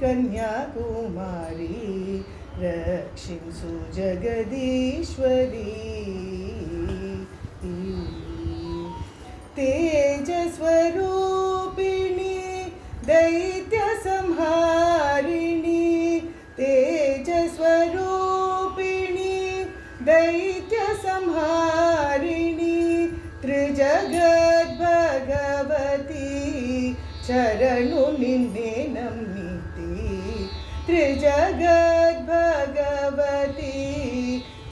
కన్యాకుమారి రక్షించు జగదీశ్వరి తేజస్వరూపిణి దైత్య సంహారిణి తేజస్వరూపిణి దైత్య సంహారిణి త్రిజగద్భగవతి చరణు నిన్నే నమ్మితి త్రిజగద్భగవతి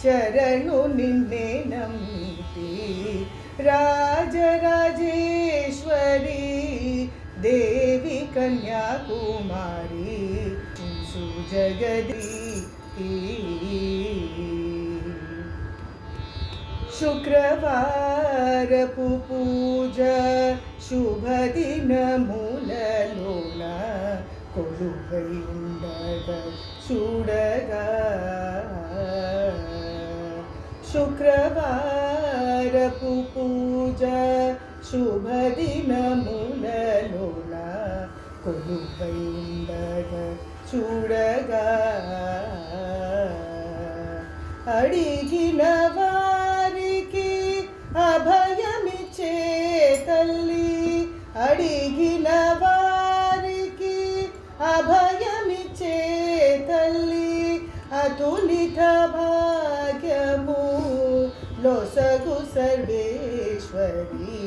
చరణు నిన్నే నమ్మితి రాజరాజేశ్వరి దేవి కన్యాకుమారి సుజగది శుక్రవారపు పూజ శుభదినములలోన కొలువై ఉండగా చూడగా శుక్రవారపు పూజ శుభదినములలోన కొలువై ఉండగా చూడగా అడిగిన వారికి అభయమిచ్చే తల్లి అడిగిన వారికి అభయమిచ్చే తల్లి అతులిత భాగ్యము లొసగు సర్వేశ్వరి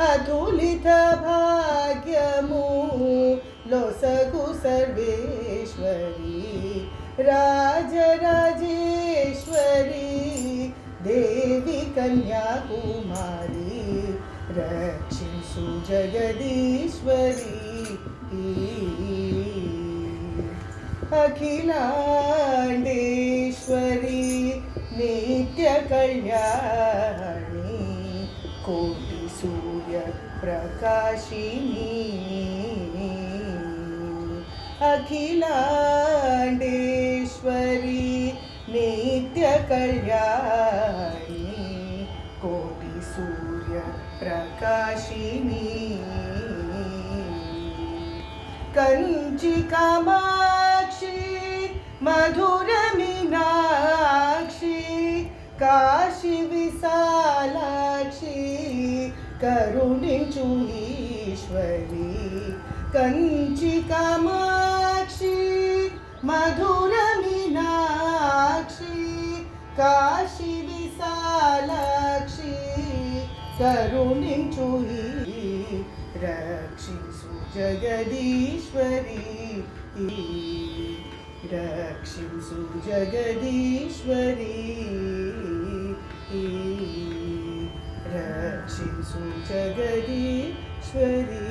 అతులిత భాగ్యము లొసగు సర్వేశ్వరి రాజరాజేశ్వరి దేవి కన్యాకుమారి రక్షించు జగదీశ్వరి అఖిలాండేశ్వరి నిత్య కళ్యాణి కోటి సూర్య ప్రకాశిని అఖిలాండేశ్వరి నిత్య కళ్యాణి కోటి సూర్య ప్రకాశిని కంచి కామాక్షి మధుర మీనాక్షి కాశీ విశాలాక్షి కరుణించు ఈశ్వరి కంచి కామాక్షి మధుర మీనాక్షి కాశీ విశాలాక్షి కరుణించు రక్షించు జగదీశ్వరి రక్షించు జగదీశ్వరి రక్షించు జగదీశ్వరి